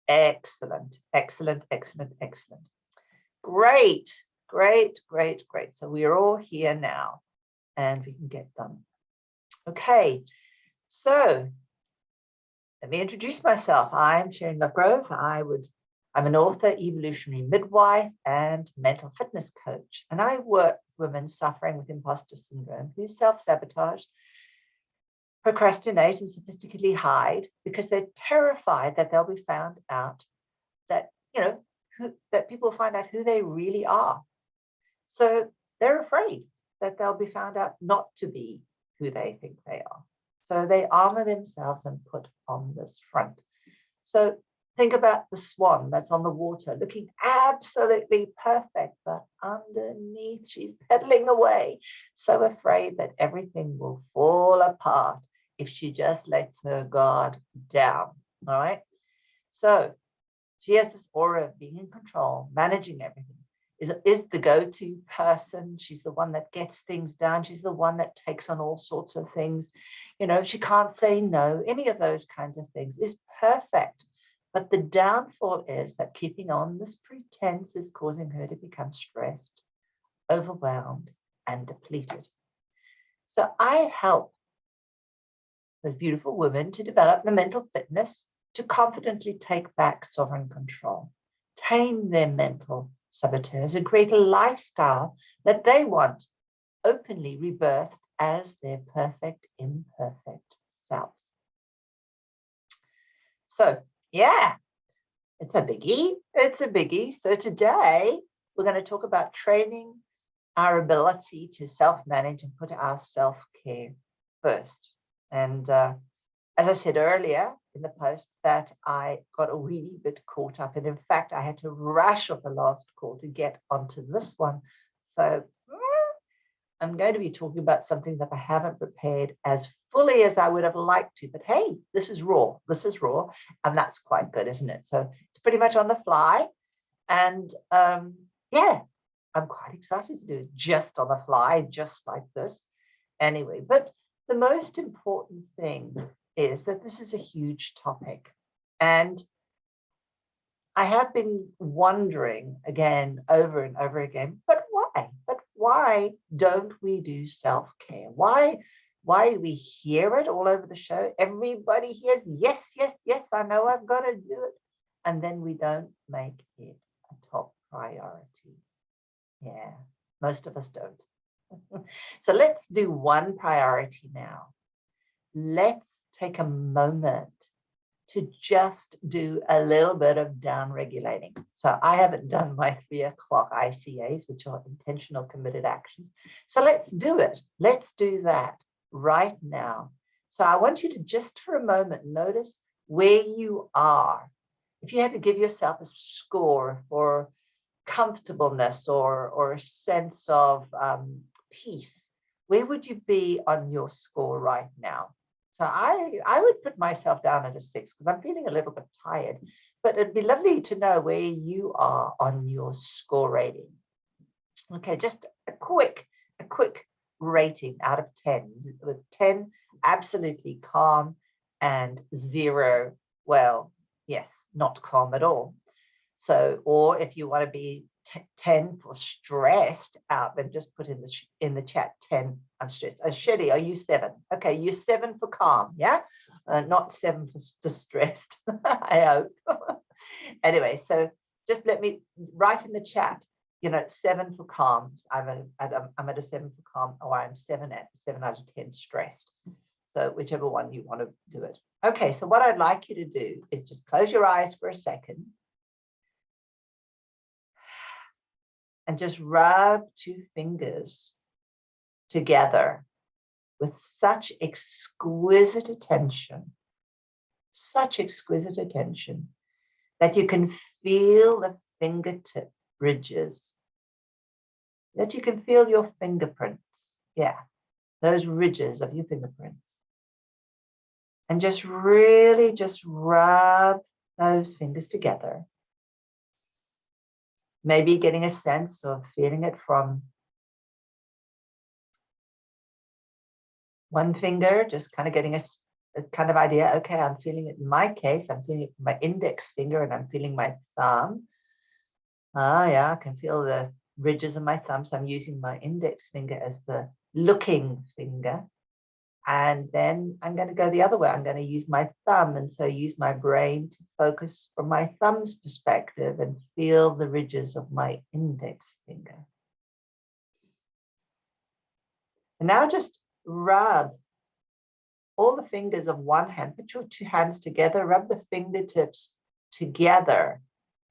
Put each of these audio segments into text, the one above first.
Excellent, excellent, excellent, excellent. Great, great, great, great. So we are all here now and we can get done. Okay, so let me introduce myself. I'm Sharon Lovegrove. I'm an author, evolutionary midwife, and mental fitness coach. And I work with women suffering with imposter syndrome who self-sabotage, procrastinate, and sophisticatedly hide because they're terrified that they'll be found out, that, that people find out who they really are. So they're afraid that they'll be found out not to be who they think they are. So they armor themselves and put on this front. So think about the swan that's on the water, looking absolutely perfect, but underneath she's pedaling away, so afraid that everything will fall apart if she just lets her guard down. All right. So she has this aura of being in control, managing everything. Is the go-to person. She's the one that gets things done. She's the one that takes on all sorts of things. She can't say no. Any of those kinds of things is perfect. But the downfall is that keeping on this pretense is causing her to become stressed, overwhelmed, and depleted. So I help those beautiful women to develop the mental fitness to confidently take back sovereign control, tame their mental saboteurs, and create a lifestyle that they want, openly rebirthed as their perfect, imperfect selves. So, yeah, it's a biggie. It's a biggie. So today we're going to talk about training our ability to self-manage and put our self-care first. And as I said earlier in the post, that I got a really bit caught up. And in fact, I had to rush off the last call to get onto this one. So I'm going to be talking about something that I haven't prepared as fully as I would have liked to. But hey, this is raw. This is raw. And that's quite good, isn't it? So it's pretty much on the fly. And yeah, I'm quite excited to do it just on the fly, just like this. Anyway, but the most important thing is that this is a huge topic. And I have been wondering again, over and over again, but why? But why don't we do self-care? Why do we hear it all over the show? Everybody hears, yes, yes, yes, I know I've got to do it. And then we don't make it a top priority. Yeah, most of us don't. So let's do one priority now. Let's take a moment to just do a little bit of down regulating. So I haven't done my 3 o'clock ICAs, which are intentional committed actions. So let's do it. Let's do that right now. So I want you to just for a moment notice where you are. If you had to give yourself a score for comfortableness or a sense of peace, where would you be on your score right now? So I would put myself down at a 6 because I'm feeling a little bit tired, but it'd be lovely to know where you are on your score rating. Okay, just a quick rating out of 10, with 10 absolutely calm and 0, well, yes, not calm at all. So, or if you want to be 10 for stressed out, then just put in the chat 10, I'm stressed. Shelly, are you 7? Okay, you're 7 for calm, yeah? Not 7 for distressed, I hope. Anyway, so just let me write in the chat, 7 for calm. I'm at a 7 for calm, or I'm 7 out of 10 stressed. So whichever one you want to do it. Okay, so what I'd like you to do is just close your eyes for a second. And just rub 2 fingers together with such exquisite attention that you can feel the fingertip ridges, that you can feel your fingerprints. Yeah, those ridges of your fingerprints. And just really just rub those fingers together. Maybe getting a sense of feeling it from one finger, just kind of getting a kind of idea. Okay, I'm feeling it in my case. I'm feeling it in my index finger and I'm feeling my thumb. Ah, yeah, I can feel the ridges of my thumb. So I'm using my index finger as the looking finger. And then I'm going to go the other way. I'm going to use my thumb. And so use my brain to focus from my thumb's perspective and feel the ridges of my index finger. And now just rub all the fingers of one hand. Put your two hands together, rub the fingertips together.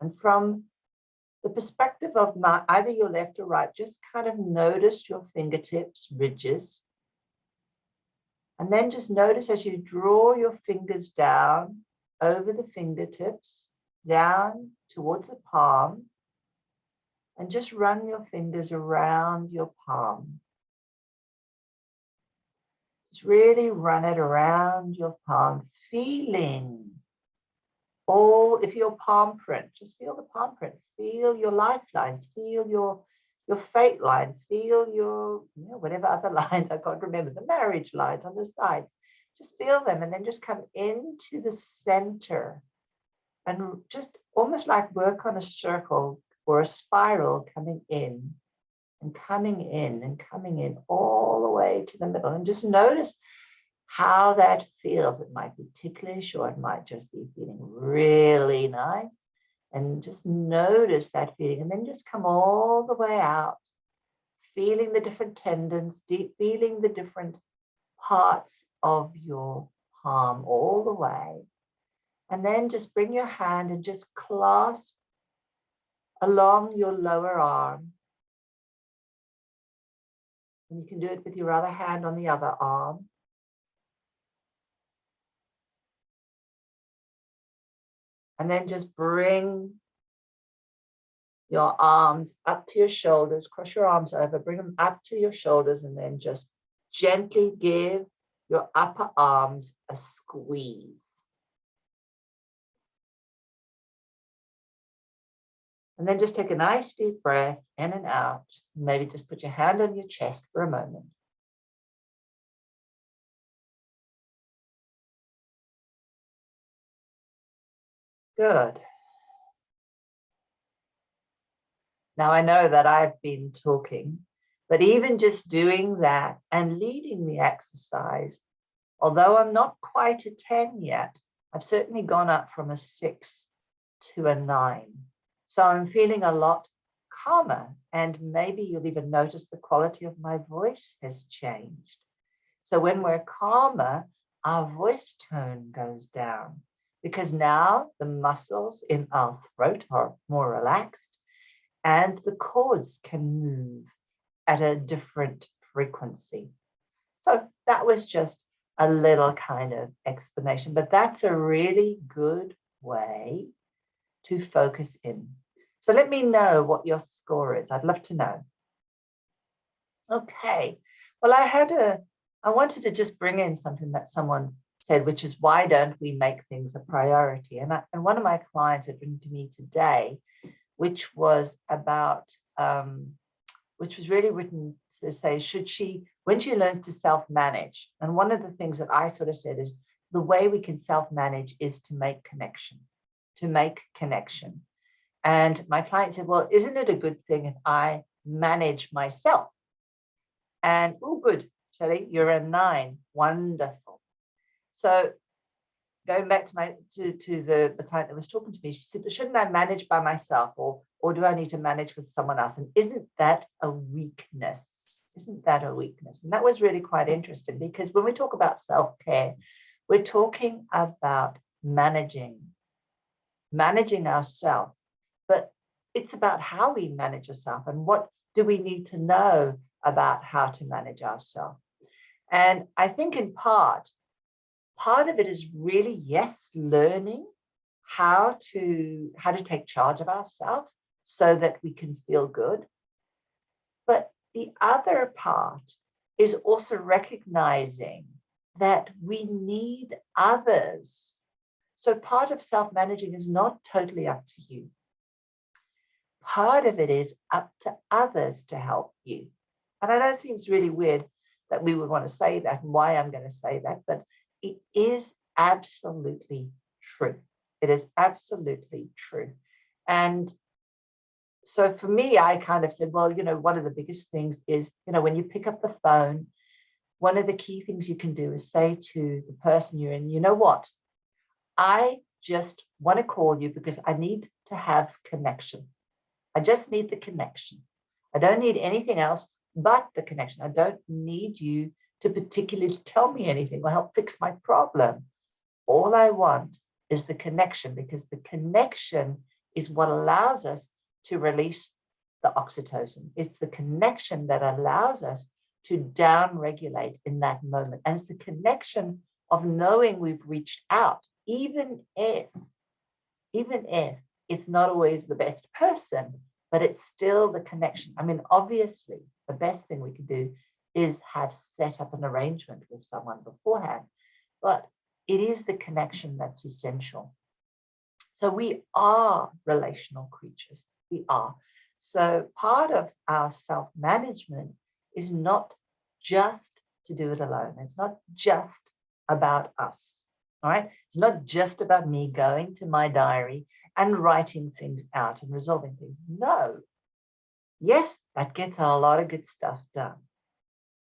And from the perspective of either your left or right, just kind of notice your fingertips ridges. And then just notice as you draw your fingers down over the fingertips, down towards the palm, and just run your fingers around your palm. Just really run it around your palm, feeling all, if your palm print, just feel the palm print, feel your lifelines, feel your fate line, feel your, whatever other lines, I can't remember, the marriage lines on the sides. Just feel them and then just come into the center and just almost like work on a circle or a spiral coming in and coming in and coming in all the way to the middle. And just notice how that feels. It might be ticklish or it might just be feeling really nice. And just notice that feeling and then just come all the way out, feeling the different tendons, feeling the different parts of your palm all the way. And then just bring your hand and just clasp along your lower arm. And you can do it with your other hand on the other arm. And then just bring your arms up to your shoulders, cross your arms over, bring them up to your shoulders, and then just gently give your upper arms a squeeze. And then just take a nice deep breath in and out. Maybe just put your hand on your chest for a moment. Good. Now I know that I've been talking, but even just doing that and leading the exercise, although I'm not quite a 10 yet, I've certainly gone up from a 6 to a 9. So I'm feeling a lot calmer, and maybe you'll even notice the quality of my voice has changed. So when we're calmer, our voice tone goes down because now the muscles in our throat are more relaxed and the chords can move at a different frequency. So that was just a little kind of explanation, but that's a really good way to focus in. So let me know what your score is. I'd love to know. Okay. Well, I wanted to just bring in something that someone said, which is why don't we make things a priority? And one of my clients had written to me today, which was about, which was really written to say, when she learns to self-manage. And one of the things that I sort of said is the way we can self-manage is to make connection. And my client said, well, isn't it a good thing if I manage myself? And, oh, good, Shelley, you're a 9. Wonderful. So going back to the client that was talking to me, she said, shouldn't I manage by myself or do I need to manage with someone else? And isn't that a weakness? Isn't that a weakness? And that was really quite interesting because when we talk about self-care, we're talking about managing ourselves, but it's about how we manage ourselves and what do we need to know about how to manage ourselves. And I think in part of it is really, yes, learning how to take charge of ourselves so that we can feel good. But the other part is also recognizing that we need others. So part of self-managing is not totally up to you. Part of it is up to others to help you. And I know it seems really weird that we would want to say that and why I'm going to say that, but it is absolutely true. It is absolutely true. And so for me, I kind of said, well, one of the biggest things is, when you pick up the phone, one of the key things you can do is say to the person you're in, you know what? I just want to call you because I need to have connection. I just need the connection. I don't need anything else but the connection. I don't need you to particularly tell me anything or help fix my problem. All I want is the connection, because the connection is what allows us to release the oxytocin. It's the connection that allows us to down-regulate in that moment. And it's the connection of knowing we've reached out, even if it's not always the best person, but it's still the connection. I mean, obviously, the best thing we can do is have set up an arrangement with someone beforehand, but it is the connection that's essential. So we are relational creatures. We are. So part of our self-management is not just to do it alone. It's not just about us. All right. It's not just about me going to my diary and writing things out and resolving things. No. Yes, that gets a lot of good stuff done.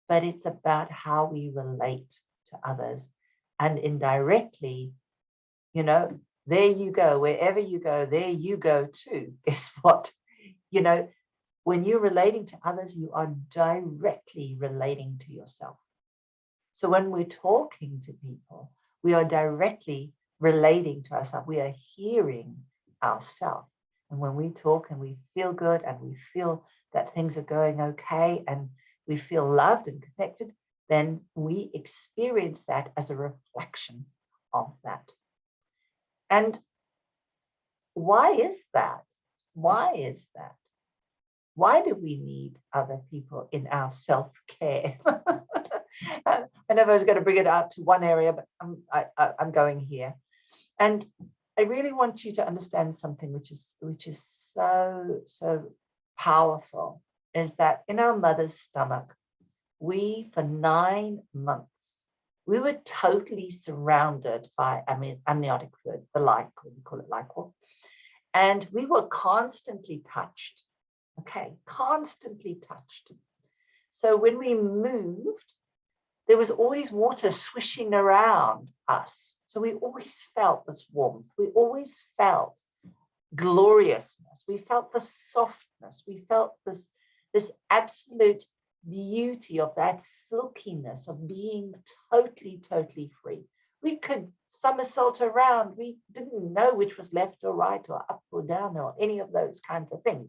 But it's about how we relate to others. And indirectly, there you go. Wherever you go, there you go too. Guess what? When you're relating to others, you are directly relating to yourself. So when we're talking to people, we are directly relating to ourselves. We are hearing ourselves. And when we talk and we feel good and we feel that things are going okay and we feel loved and connected, then we experience that as a reflection of that. And why is that? Why is that? Why do we need other people in our self-care? I never was going to bring it out to one area, but I'm going here. And I really want you to understand something which is so powerful, is that in our mother's stomach, for 9 months, we were totally surrounded by amniotic fluid, the liquor, we call it liquor, and we were constantly touched. Okay, constantly touched. So when we moved, there was always water swishing around us. So we always felt this warmth. We always felt gloriousness. We felt the softness. We felt this absolute beauty of that silkiness of being totally free. We could somersault around. We didn't know which was left or right or up or down or any of those kinds of things.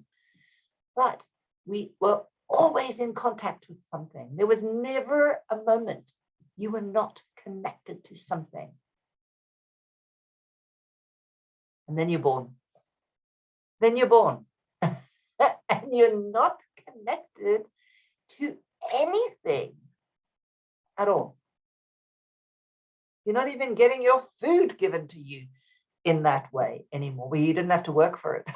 But we were always in contact with something. There was never a moment you were not connected to something. And then you're born. Then you're born. And you're not connected to anything at all. You're not even getting your food given to you in that way anymore, where you didn't have to work for it.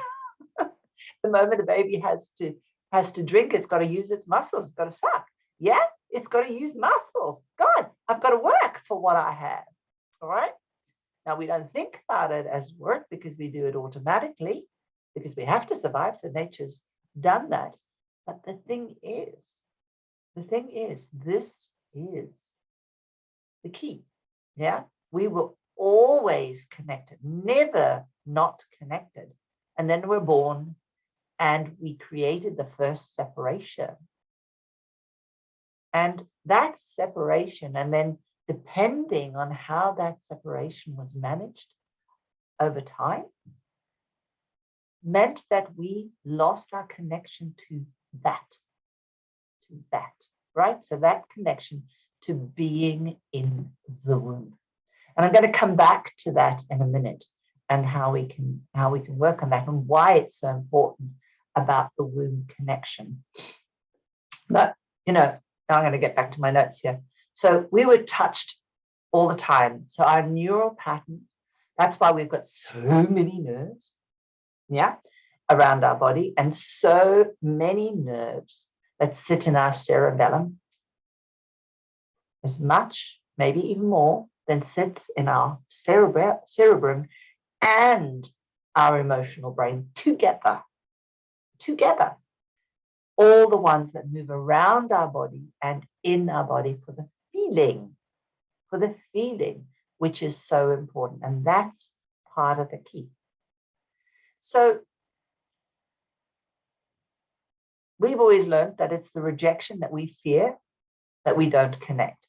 The moment a baby has to drink, it's got to use its muscles. It's got to suck. Yeah, it's got to use muscles. God, I've got to work for what I have. All right. Now, we don't think about it as work because we do it automatically, because we have to survive. So nature's done that. But the thing is, this is the key. Yeah, we were always connected, never not connected. And then we're born and we created the first separation. And that separation, and then depending on how that separation was managed over time, meant that we lost our connection to that, right? So that connection to being in the womb. And I'm going to come back to that in a minute, and how we can work on that, and why it's so important about the womb connection. But now I'm going to get back to my notes here. So we were touched all the time. So our neural patterns, that's why we've got so many nerves, yeah, around our body, and so many nerves that sit in our cerebellum, as much, maybe even more, then sits in our cerebrum and our emotional brain together. All the ones that move around our body and in our body for the feeling, which is so important. And that's part of the key. So we've always learned that it's the rejection that we fear that we don't connect.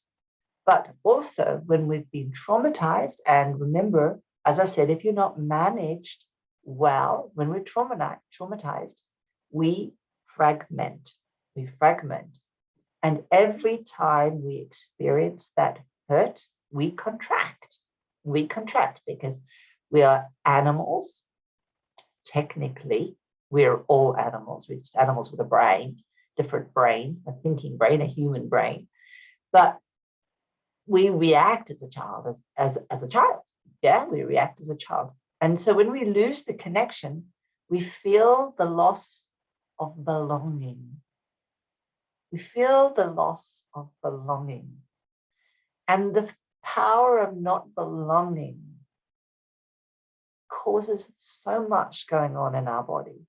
But also when we've been traumatized, and remember, as I said, if you're not managed well, when we're traumatized, we fragment. And every time we experience that hurt, we contract. Because we are animals. Technically, we're all animals. We're just animals with a brain, different brain, a thinking brain, a human brain. But we react as a child, as a child. Yeah, we react as a child. And so when we lose the connection, we feel the loss of belonging. We feel the loss of belonging. And the power of not belonging causes so much going on in our body.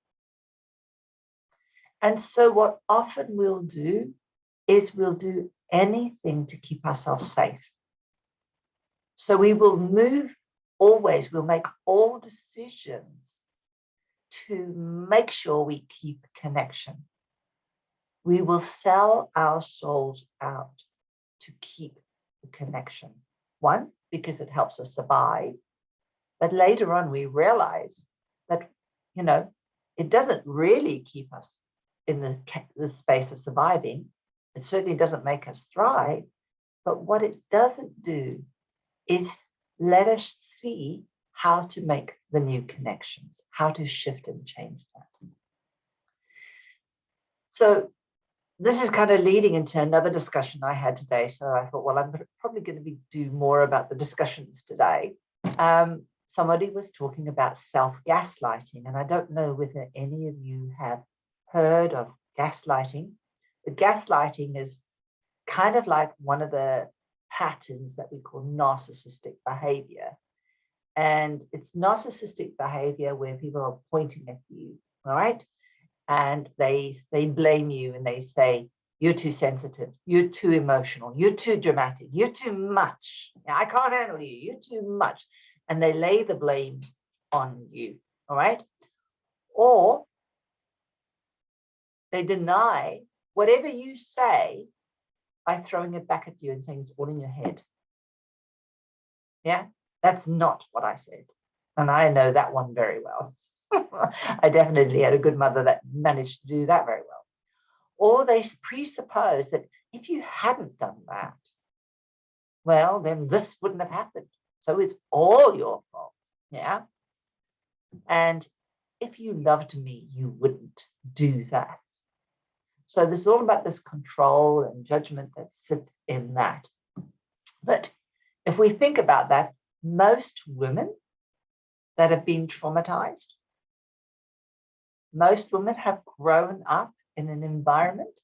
And so what often we'll do is we'll do anything to keep ourselves safe. So we will we'll make all decisions to make sure we keep connection. We will sell our souls out to keep the connection. One, because it helps us survive. But later on, we realize that, it doesn't really keep us in the space of surviving. It certainly doesn't make us thrive. But what it doesn't do is let us see how to make the new connections, how to shift and change that. So this is kind of leading into another discussion I had today. So I thought, well, I'm probably going to do more about the discussions today. Somebody was talking about self-gaslighting, and I don't know whether any of you have heard of gaslighting. The gaslighting is kind of like one of the patterns that we call narcissistic behavior. And it's narcissistic behavior where people are pointing at you, all right? And they blame you and they say, you're too sensitive, you're too emotional, you're too dramatic, you're too much. I can't handle you, you're too much. And they lay the blame on you, all right? Or they deny whatever you say by throwing it back at you and saying it's all in your head. Yeah, that's not what I said. And I know that one very well. I definitely had a good mother that managed to do that very well. Or they presuppose that if you hadn't done that, well, then this wouldn't have happened. So it's all your fault. Yeah. And if you loved me, you wouldn't do that. So this is all about this control and judgment that sits in that. But if we think about that, most women that have been traumatized, most women have grown up in an environment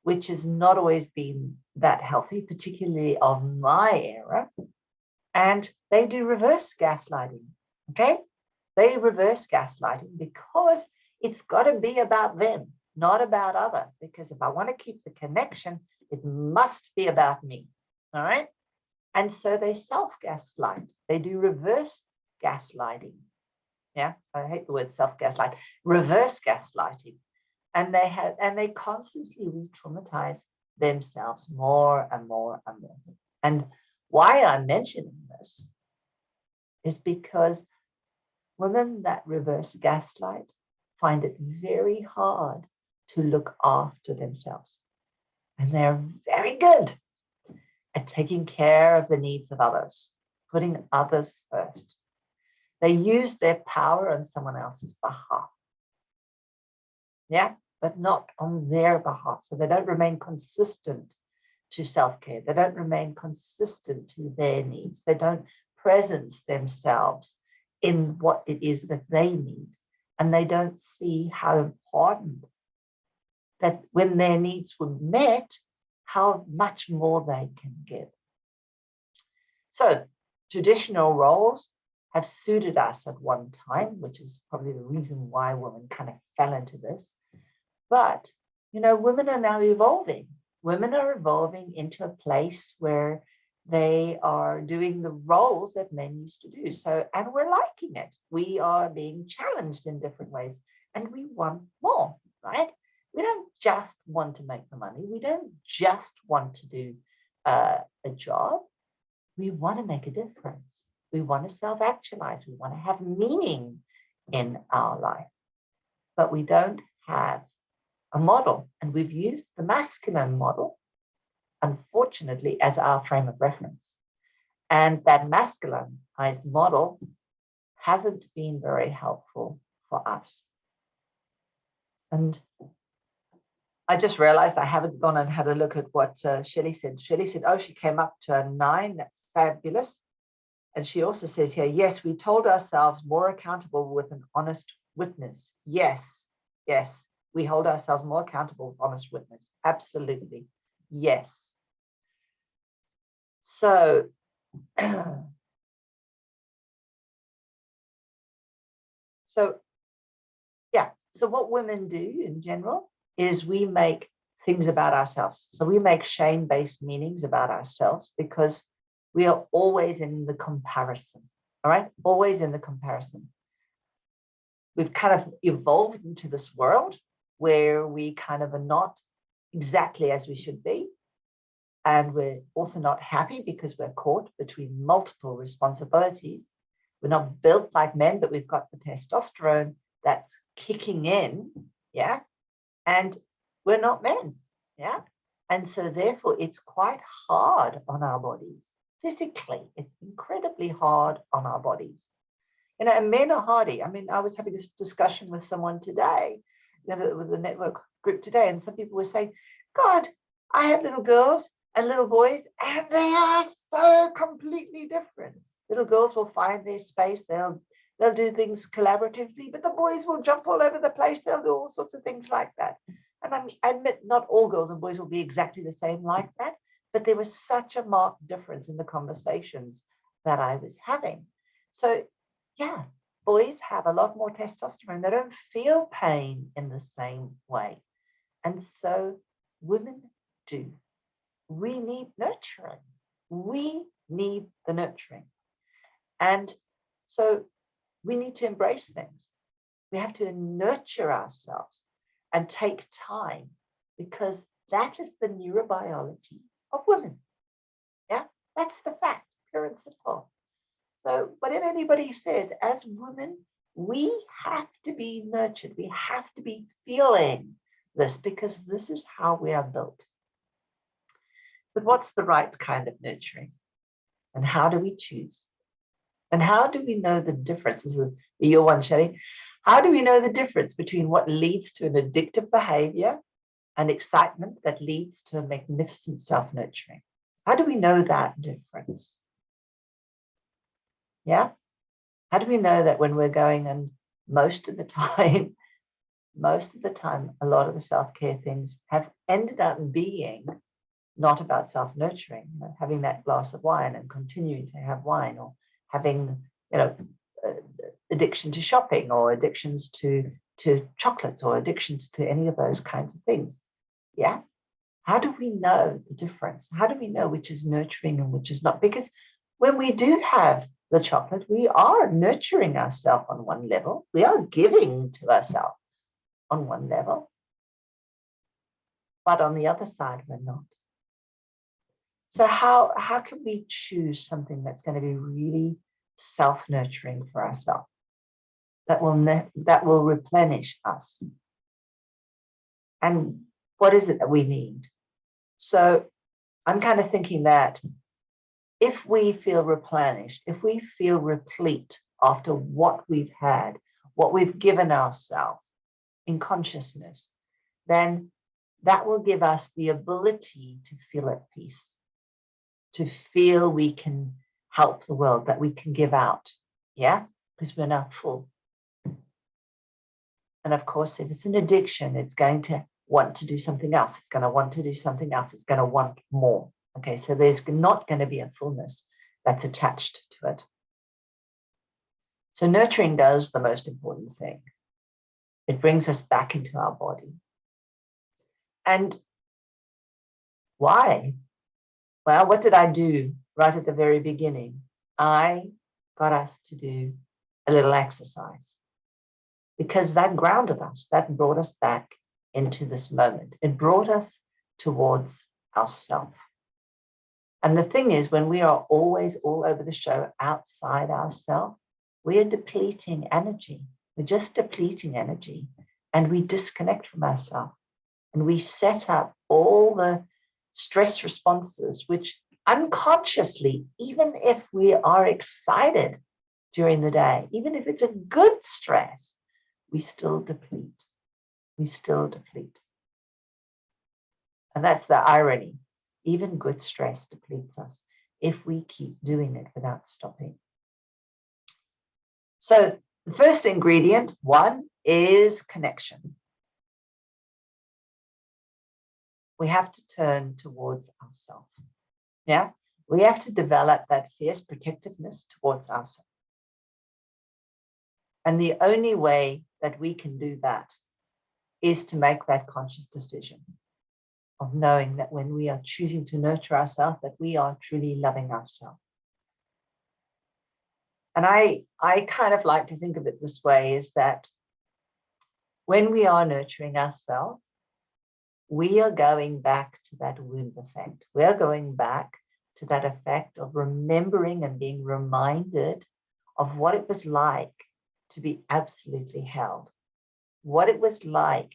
which has not always been that healthy, particularly of my era, and they do reverse gaslighting, okay? They reverse gaslighting because it's got to be about them, not about other, because if I want to keep the connection, it must be about me, all right? And so they self-gaslight. They do reverse gaslighting. Yeah, I hate the word self-gaslight, reverse gaslighting. And they constantly re-traumatize themselves more and more and more. And why I'm mentioning this is because women that reverse gaslight find it very hard to look after themselves. And they're very good at taking care of the needs of others, putting others first. They use their power on someone else's behalf. Yeah, but not on their behalf. So they don't remain consistent to self-care. They don't remain consistent to their needs. They don't presence themselves in what it is that they need. And they don't see how important that when their needs were met, how much more they can give. So traditional roles have suited us at one time, which is probably the reason why women kind of fell into this. But, women are now evolving. Women are evolving into a place where they are doing the roles that men used to do. So, and we're liking it. We are being challenged in different ways, and we want more, right? We don't just want to make the money. We don't just want to do a job. We want to make a difference. We want to self-actualize. We want to have meaning in our life. But we don't have a model. And we've used the masculine model, unfortunately, as our frame of reference. And that masculinized model hasn't been very helpful for us. And I just realized I haven't gone and had a look at what Shelley said. Shelley said, oh, she came up to a 9. That's fabulous. And she also says here, yes, we told ourselves more accountable with an honest witness. Yes, yes, we hold ourselves more accountable with honest witness. Absolutely. Yes. So, so what women do in general is we make things about ourselves. So we make shame-based meanings about ourselves because we are always in the comparison, all right? Always in the comparison. We've kind of evolved into this world where we kind of are not exactly as we should be. And we're also not happy because we're caught between multiple responsibilities. We're not built like men, but we've got the testosterone that's kicking in, yeah? And we're not men, yeah? And so therefore it's quite hard on our bodies. Physically, it's incredibly hard on our bodies. And men are hardy. I mean, I was having this discussion with someone today, with the network group today, and some people were saying, God, I have little girls and little boys, and they are so completely different. Little girls will find their space. They'll do things collaboratively, but the boys will jump all over the place. They'll do all sorts of things like that. And I admit not all girls and boys will be exactly the same like that, but there was such a marked difference in the conversations that I was having. So yeah, boys have a lot more testosterone. They don't feel pain in the same way. And so women do. We need nurturing. We need the nurturing. And so we need to embrace things. We have to nurture ourselves and take time, because that is the neurobiology of women. Yeah, that's the fact, pure and simple. So whatever anybody says, as women, we have to be nurtured. We have to be feeling this, because this is how we are built. But what's the right kind of nurturing? And how do we choose? And how do we know the difference? This is your one, Shelley. How do we know the difference between what leads to an addictive behavior and excitement that leads to a magnificent self-nurturing? How do we know that difference? Yeah? How do we know that when we're going, and most of the time, a lot of the self-care things have ended up being not about self-nurturing, having that glass of wine and continuing to have wine, or having, addiction to shopping, or addictions to chocolates, or addictions to any of those kinds of things. Yeah. How do we know the difference? How do we know which is nurturing and which is not? Because when we do have the chocolate, we are nurturing ourselves on one level. We are giving to ourselves on one level. But on the other side, we're not. So how can we choose something that's going to be really self-nurturing for ourselves, that will replenish us? And what is it that we need? So I'm kind of thinking that if we feel replenished, if we feel replete after what we've had, what we've given ourselves in consciousness, then that will give us the ability to feel at peace, to feel we can help the world, that we can give out, yeah, because we're now full. And of course, if it's an addiction, it's going to want to do something else. It's going to want to do something else. It's going to want more. Okay, so there's not going to be a fullness. that's attached to it. So nurturing does the most important thing. It brings us back into our body. And why? Well, what did I do right at the very beginning? I got us to do a little exercise because that grounded us, that brought us back into this moment. It brought us towards ourself. And the thing is, when we are always all over the show outside ourselves, we are depleting energy. We're just depleting energy and we disconnect from ourselves and we set up all the stress responses, which unconsciously, even if we are excited during the day, even if it's a good stress, we still deplete. We still deplete. And that's the irony. Even good stress depletes us if we keep doing it without stopping. So the first ingredient, one, is connection. We have to turn towards ourselves. Yeah, we have to develop that fierce protectiveness towards ourselves. And the only way that we can do that is to make that conscious decision of knowing that when we are choosing to nurture ourselves, that we are truly loving ourselves. And I kind of like to think of it this way, is that when we are nurturing ourselves, we are going back to that womb effect. We are going back to that effect of remembering and being reminded of what it was like to be absolutely held, what it was like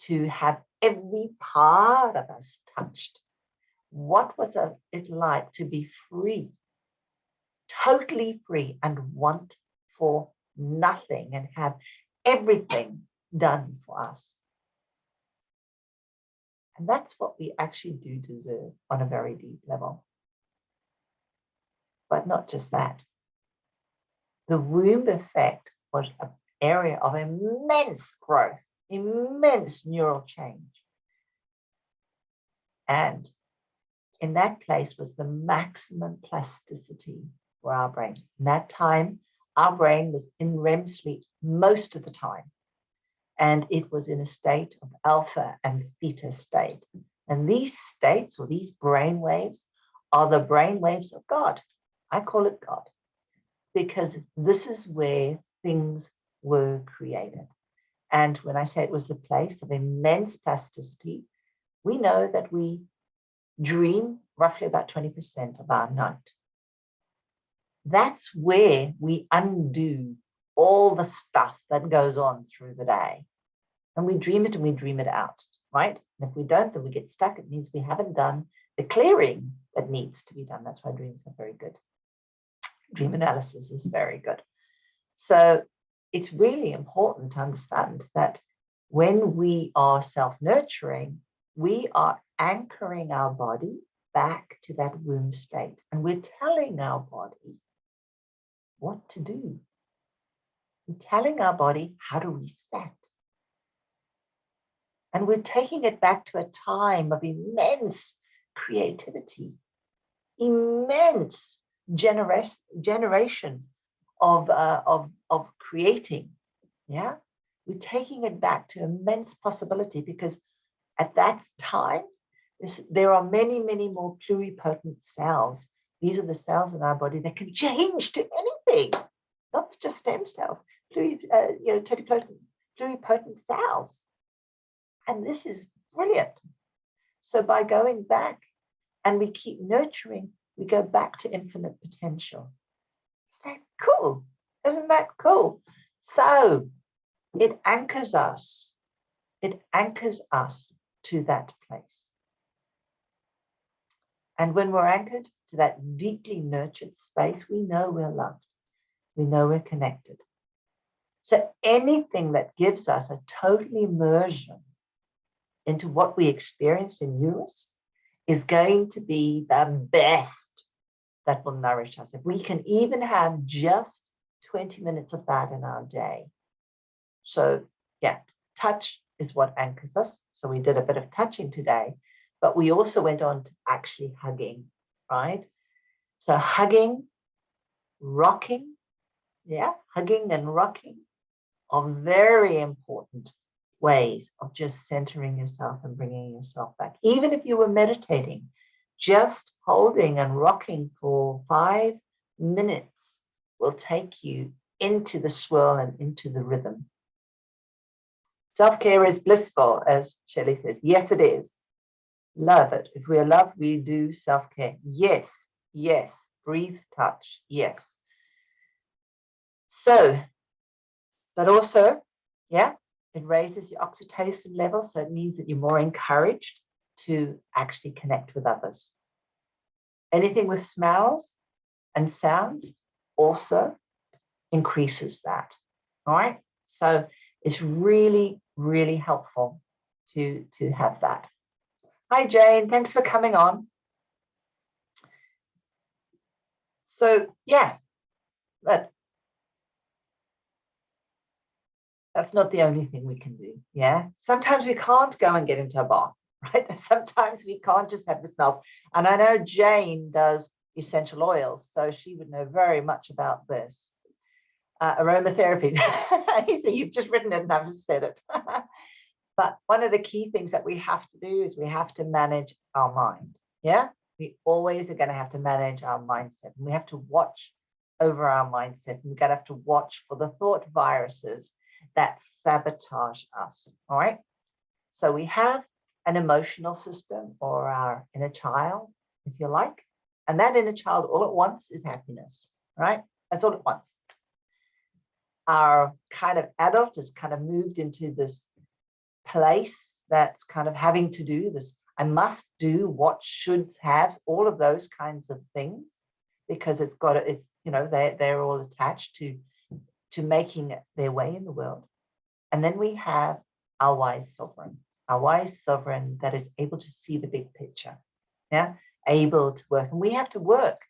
to have every part of us touched. What was it like to be free, totally free, and want for nothing and have everything done for us? And that's what we actually do deserve on a very deep level. But not just that. The womb effect was an area of immense growth, immense neural change. And in that place was the maximum plasticity for our brain. In that time, our brain was in REM sleep most of the time. And it was in a state of alpha and theta state. And these states, or these brain waves, are the brain waves of God. I call it God, because this is where things were created. And when I say it was the place of immense plasticity, we know that we dream roughly about 20% of our night. That's where we undo all the stuff that goes on through the day. And we dream it and we dream it out, right? And if we don't, then we get stuck. It means we haven't done the clearing that needs to be done. That's why dreams are very good. Dream analysis is very good. So it's really important to understand that when we are self-nurturing, we are anchoring our body back to that womb state. And we're telling our body what to do. We're telling our body how to reset. And we're taking it back to a time of immense creativity, immense generation of creating. Yeah, we're taking it back to immense possibility, because at that time, there are many, many more pluripotent cells. These are the cells in our body that can change to anything, not just stem cells, pluripotent cells. And this is brilliant. So by going back and we keep nurturing, we go back to infinite potential. Isn't that cool? Isn't that cool? So it anchors us. It anchors us to that place. And when we're anchored to that deeply nurtured space, we know we're loved. We know we're connected. So anything that gives us a total immersion into what we experienced in Eurus is going to be the best that will nourish us. If we can even have just 20 minutes of that in our day. So yeah, touch is what anchors us. So we did a bit of touching today, but we also went on to actually hugging, right? So hugging, rocking, hugging and rocking are very important ways of just centering yourself and bringing yourself back. Even if you were meditating, just holding and rocking for 5 minutes will take you into the swirl and into the rhythm. Self-care is blissful, as Shelley says. Yes, it is. Love it. If we are loved, we do self-care. Yes, yes. Breathe, touch. Yes. So, but also, it raises your oxytocin level. So it means that you're more encouraged to actually connect with others. Anything with smells and sounds also increases that. All right. So it's really, really helpful to have that. Hi, Jane. Thanks for coming on. So, but that's not the only thing we can do. Sometimes we can't go and get into a bath, right? Sometimes we can't just have the smells. And I know Jane does essential oils, so she would know very much about this. Aromatherapy. He said, you've just written it and I've just said it. But one of the key things that we have to do is we have to manage our mind. We always are going to have to manage our mindset. And we have to watch over our mindset. And we're going to have to watch for the thought viruses that sabotage us. All right. So we have an emotional system, or our inner child, if you like. And that inner child all at once is happiness, right? That's all at once. Our kind of adult has kind of moved into this place that's kind of having to do this. I must do, what, shoulds, haves, all of those kinds of things, because they're all attached to making their way in the world. And then we have our wise sovereign that is able to see the big picture, able to work. And we have to work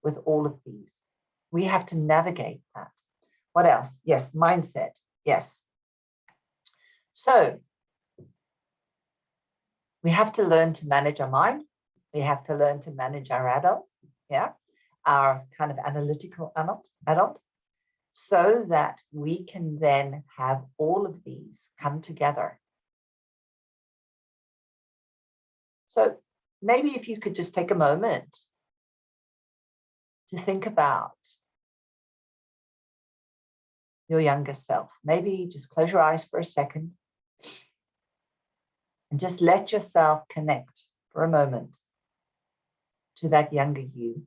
with all of these. We have to navigate that. What else? Yes, mindset. Yes. So we have to learn to manage our mind. We have to learn to manage our adult, our kind of analytical adult, so that we can then have all of these come together. So maybe if you could just take a moment to think about your younger self. Maybe just close your eyes for a second and just let yourself connect for a moment to that younger you.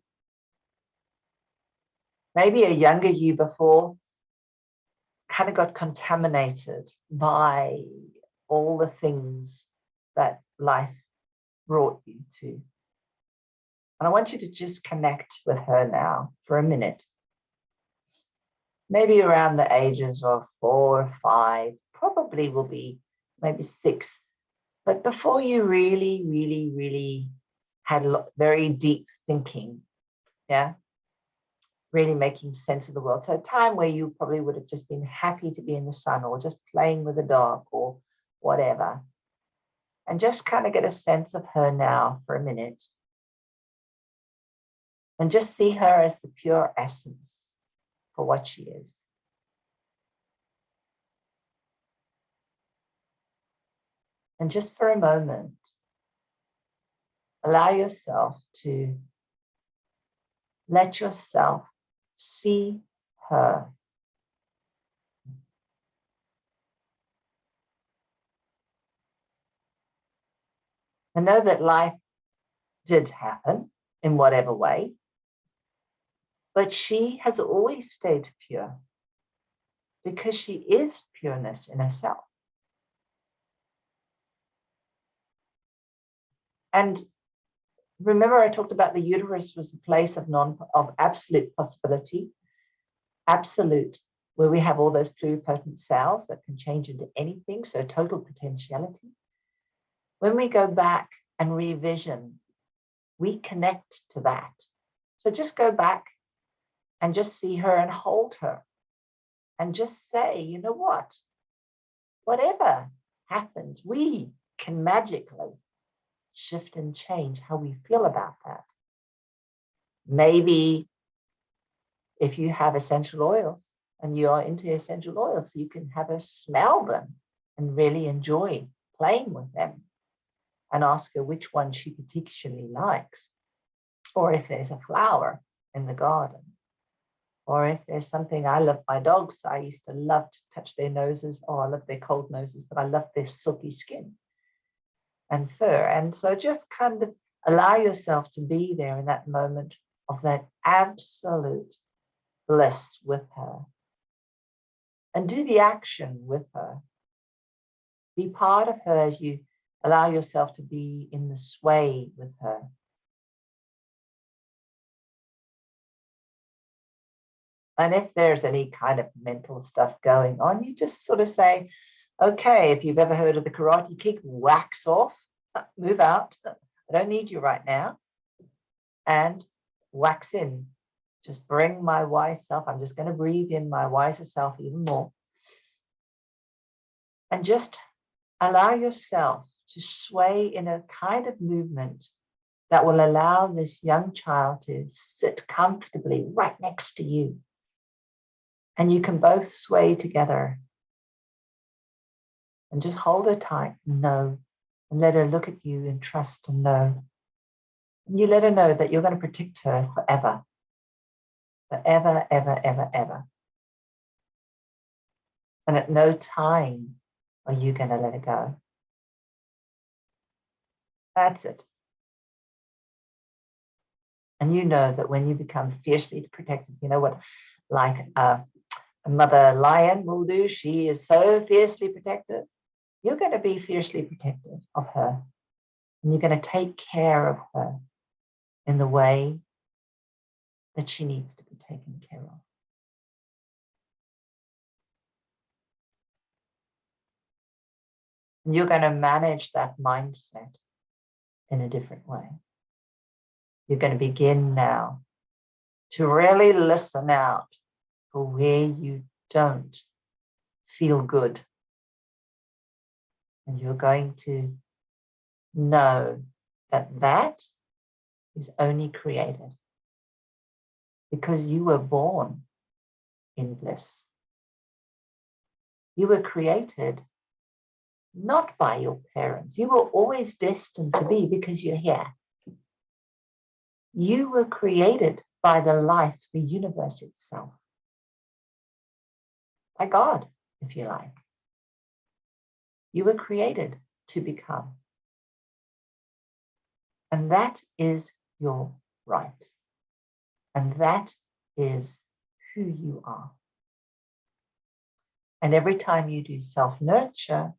Maybe a younger you before kind of got contaminated by all the things that life brought you to. And I want you to just connect with her now for a minute. Maybe around the ages of 4 or 5, probably will be maybe 6. But before you really, really, really had very deep thinking, really making sense of the world. So a time where you probably would have just been happy to be in the sun, or just playing with a dog or whatever. And just kind of get a sense of her now for a minute. And just see her as the pure essence for what she is. And just for a moment, allow yourself to let yourself see her. And know that life did happen in whatever way, but she has always stayed pure, because she is pureness in herself. And remember, I talked about the uterus was the place of absolute possibility, absolute, where we have all those pluripotent cells that can change into anything, so total potentiality. When we go back and revision, we connect to that. So just go back and just see her and hold her and just say, you know what? Whatever happens, we can magically shift and change how we feel about that. Maybe if you have essential oils and you are into essential oils, you can have her smell them and really enjoy playing with them and ask her which one she particularly likes. Or if there's a flower in the garden. Or if there's something, I love my dogs. I used to love to touch their noses. Oh, I love their cold noses, but I love their silky skin and fur. And so just kind of allow yourself to be there in that moment of that absolute bliss with her. And do the action with her. Be part of her as you allow yourself to be in the sway with her. And if there's any kind of mental stuff going on, you just sort of say, okay, if you've ever heard of the karate kick, wax off, move out. I don't need you right now. And wax in. Just bring my wise self. I'm just going to breathe in my wiser self even more. And just allow yourself to sway in a kind of movement that will allow this young child to sit comfortably right next to you. And you can both sway together. And just hold her tight and know, and let her look at you and trust and know. And you let her know that you're going to protect her forever. Forever, ever, ever, ever. And at no time are you going to let her go. That's it. And you know that when you become fiercely protective, you know what, like a mother lion will do, she is so fiercely protective. You're going to be fiercely protective of her. And you're going to take care of her in the way that she needs to be taken care of. And you're going to manage that mindset in a different way. You're going to begin now to really listen out for where you don't feel good. And you're going to know that that is only created because you were born in bliss. You were created not by your parents. You were always destined to be because you're here. You were created by the life, the universe itself. By God, if you like. You were created to become. And that is your right. And that is who you are. And every time you do self-nurture,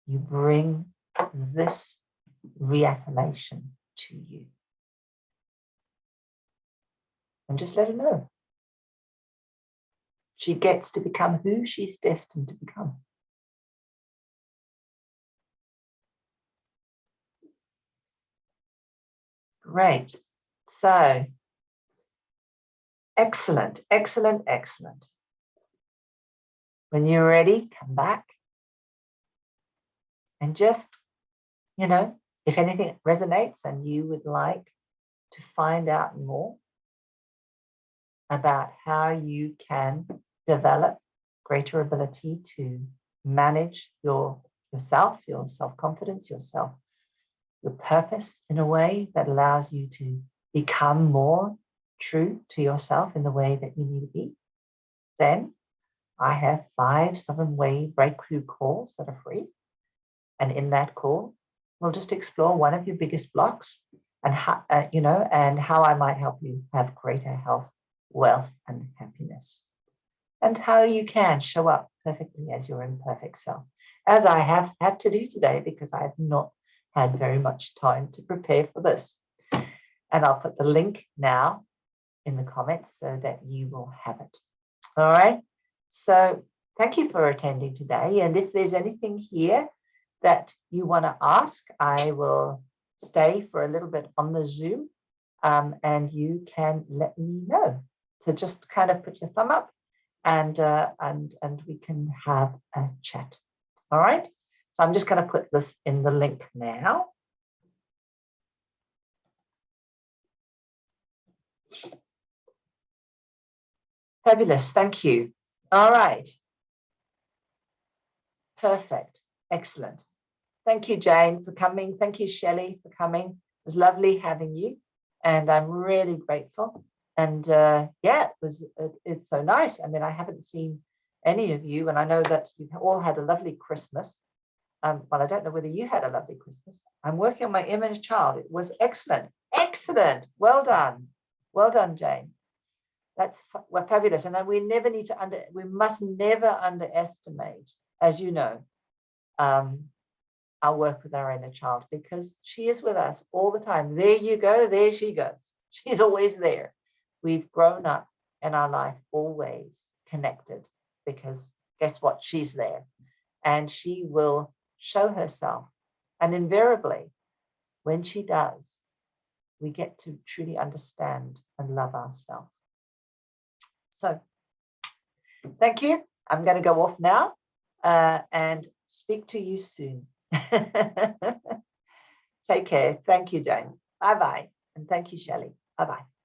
you bring this reaffirmation to you. And just let her know. She gets to become who she's destined to become. Great. So, excellent, excellent, excellent. When you're ready, come back. And just, if anything resonates and you would like to find out more about how you can develop greater ability to manage yourself, your self-confidence, your purpose in a way that allows you to become more true to yourself in the way that you need to be, then I have 5 7-way breakthrough calls that are free. And in that call, we'll just explore one of your biggest blocks and how, and how I might help you have greater health, wealth, and happiness. And how you can show up perfectly as your imperfect self, as I have had to do today because I have not had very much time to prepare for this. And I'll put the link now in the comments so that you will have it. All right. So thank you for attending today. And if there's anything here that you want to ask, I will stay for a little bit on the Zoom and you can let me know. So just kind of put your thumb up and we can have a chat. All right. So I'm just going to put this in the link now. Fabulous. Thank you. All right. Perfect. Excellent. Thank you, Jane, for coming. Thank you, Shelley, for coming. It was lovely having you, and I'm really grateful. And yeah, it's so nice. I mean, I haven't seen any of you, and I know that you've all had a lovely Christmas. Well, I don't know whether you had a lovely Christmas. I'm working on my inner child. It was excellent. Excellent. Well done. Well done, Jane. That's fabulous. And then we never need to we must never underestimate, as you know, our work with our inner child, because she is with us all the time. There you go. There she goes. She's always there. We've grown up in our life always connected, because guess what? She's there, and she will show herself. And invariably, when she does, we get to truly understand and love ourselves. So thank you. I'm going to go off now and speak to you soon. Take care. Thank you, Jane. Bye-bye. And thank you, Shelley. Bye-bye.